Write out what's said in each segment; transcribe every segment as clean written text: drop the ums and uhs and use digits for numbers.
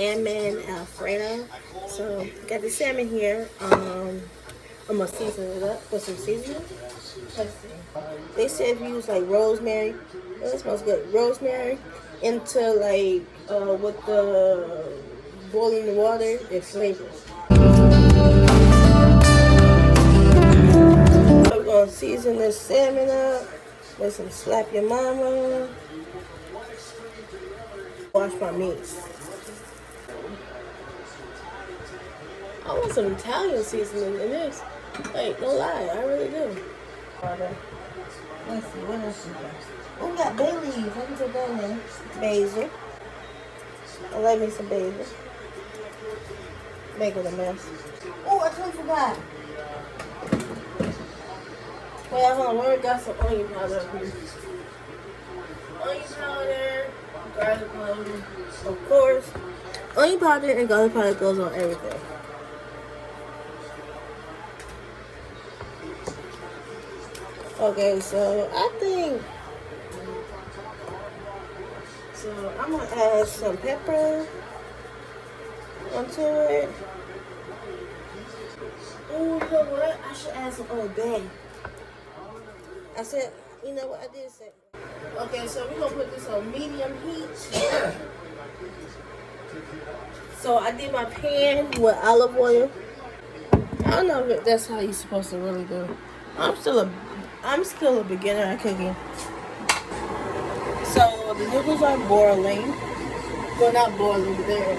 salmon Alfredo. So got the salmon here. I'm gonna season it up with some seasoning. Let's see. They said if you use like rosemary, oh, it smells good. Rosemary into like with the boiling water, it flavors. I'm gonna season this salmon up with some slap your mama. Wash my meat. I want some Italian seasoning in this. Like, no lie, I really do. Let's see, what else we got? Oh, we got bay leaves. Let me put that in. Basil. I like me some basil. Make it a mess. Oh, I totally forgot. Wait, hold on. We got some onion powder up here. Onion powder, garlic powder, of course. Onion powder and garlic powder goes on everything. Okay, so I think, so I'm gonna add some pepper onto it. Oh, you know what? I should add some Old Bay. I said, you know what? I did say. Okay, so we're gonna put this on medium heat. So I did my pan with olive oil. I don't know if that's how you're supposed to really do. I'm still a beginner at cooking. So the noodles are boiling. Well, not boiling, but they're.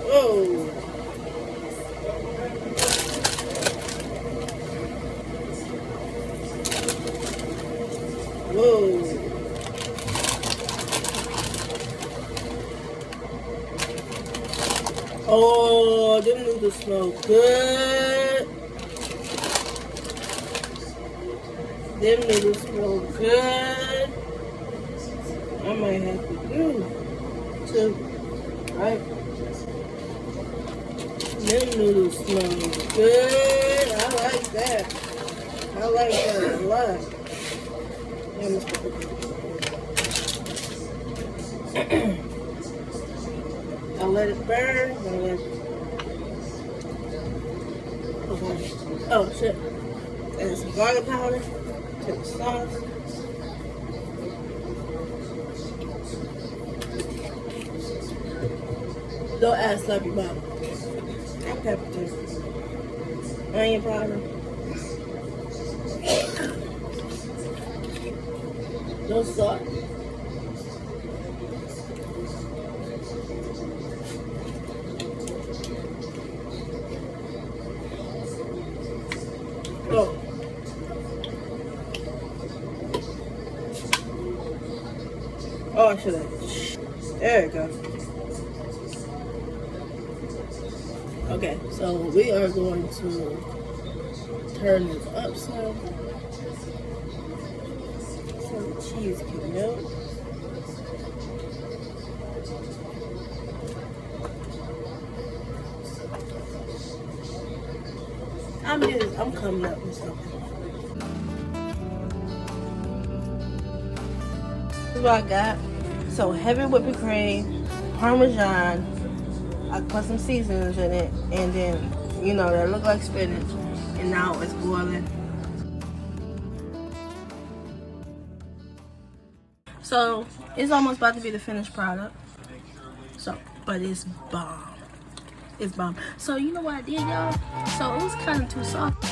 Oh. Whoa. Oh, them noodles smell good. Them noodles smell good. I might have to do two. Right? Them noodles smell good. I like that. I like that a lot. I'll let it burn. Okay. Oh shit. Add some garlic powder to the sauce. Don't add sloppy bottom. And pepper too. Onion powder. No salt. Oh. Oh, I should have. There we go. Okay, so we are going to turn this up some. So the cheese can melt. I'm coming up with something. This is what I got. So heavy whipping cream, Parmesan. I put some seasonings in it, and then, you know, that look like spinach. And now it's boiling. So it's almost about to be the finished product. So, but it's bomb. It's bomb. So you know what I did, y'all? So it was kind of too soft.